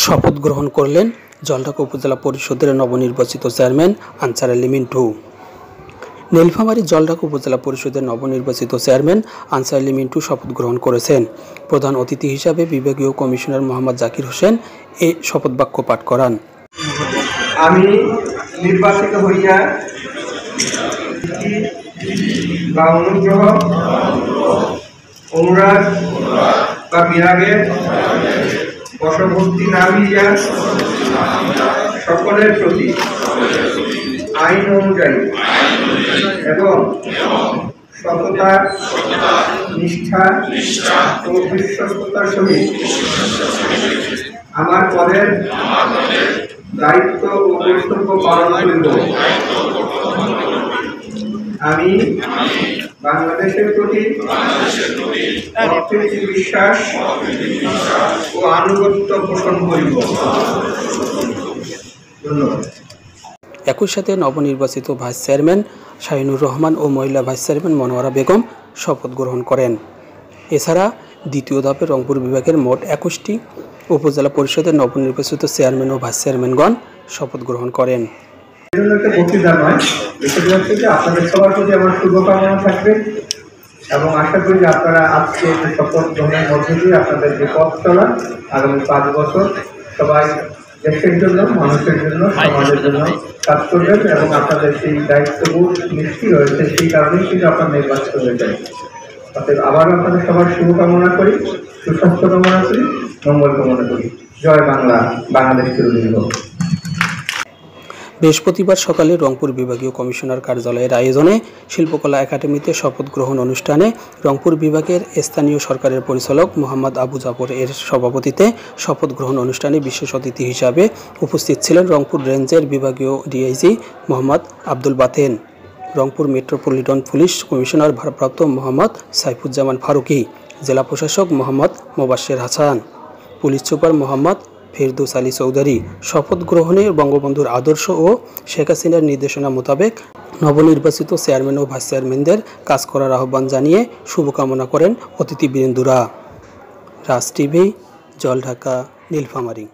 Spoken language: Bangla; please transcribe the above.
শপথ গ্রহণ করলেন জলঢাকা উপজেলা পরিষদের নবনির্বাচিত চেয়ারম্যান আনসার আলী মিন্টু। নীলফামারী জলঢাকা উপজেলা পরিষদের নবনির্বাচিত চেয়ারম্যান আনসার আলী মিন্টু শপথ গ্রহণ করেছেন। প্রধান অতিথি হিসাবে বিভাগীয় কমিশনার মোহাম্মদ জাকির হোসেন এই শপথ বাক্য পাঠ করান। আমি নির্বাচিত হইয়া বা অনুগ্রহ, অনুরাগ বা বিরাগের বশবর্তী না হইয়া সকলের প্রতি আইন অনুযায়ী এবং সততা, নিষ্ঠা ও বিশ্বস্ততার সহিত আমার পদের দায়িত্ব ও কর্তব্য পালন করিব। আমি বাংলাদেশের প্রতি অপ্রীতি বিশ্বাস ও আনুগত্য পোষণ করিব। ধন্যবাদ। একই সাথে নবনির্বাচিত ভাইস চেয়ারম্যান শাহিনুর রহমান ও মহিলা ভাইস চেয়ারম্যান মনোয়ারা বেগম শপথ গ্রহণ করেন। এছাড়া দ্বিতীয় ধাপে রংপুর বিভাগের মোট 21টি উপজেলা পরিষদের নবনির্বাচিত চেয়ারম্যান ও ভাইস চেয়ারম্যানগণ শপথ গ্রহণ করেন। আপনাদের সবার প্রতি আমার শুভকামনা থাকবে এবং আশা করি যে আপনারা আজকে শপথ গ্রহণের মধ্যে দিয়ে আপনাদের যে পথ চলা আগামী 5 বছর সবাই দেশের জন্য, মানুষের জন্য, সমাজের জন্য কাজ করবেন এবং আপনাদের সেই দায়িত্ববোধ নিশ্চিত রয়েছে, সেই কারণেই কিন্তু আপনার নির্বাচিত হয়ে যায়। অতএব আবারও আপনাদের সবার শুভকামনা করি, সুস্বাস্থ্য কামনা করি, মঙ্গল কামনা করি। জয় বাংলা, বাংলাদেশ চিরদিন হোক। বৃহস্পতিবার সকালে রংপুর বিভাগীয় কমিশনার কার্যালয়ের আয়োজনে শিল্পকলা একাডেমিতে শপথ গ্রহণ অনুষ্ঠানে রংপুর বিভাগের স্থানীয় সরকারের পরিচালক মোহাম্মদ আবু জাফর এর সভাপতিত্বে শপথ গ্রহণ অনুষ্ঠানে বিশেষ অতিথি হিসাবে উপস্থিত ছিলেন রংপুর রেঞ্জের বিভাগীয় DIG Mohammad Abdul Baten, Rangpur metropolitan police commissioner ভারপ্রাপ্ত মোহাম্মদ সাইফুজ্জামান ফারুকি, জেলা প্রশাসক মোহাম্মদ মোবাশ্বের হাসান, পুলিশ সুপার মোহাম্মদ ফেরদৌস আলী চৌধুরী। শপথ গ্রহণে বঙ্গবন্ধুর আদর্শ ও শেখ হাসিনার নির্দেশনা মোতাবেক নবনির্বাচিত চেয়ারম্যান ও ভাইস চেয়ারম্যানদের কাজ করার আহ্বান জানিয়ে শুভকামনা করেন অতিথিবৃন্দরা। রাজ টিভি, জলঢাকা, নীলফামারী।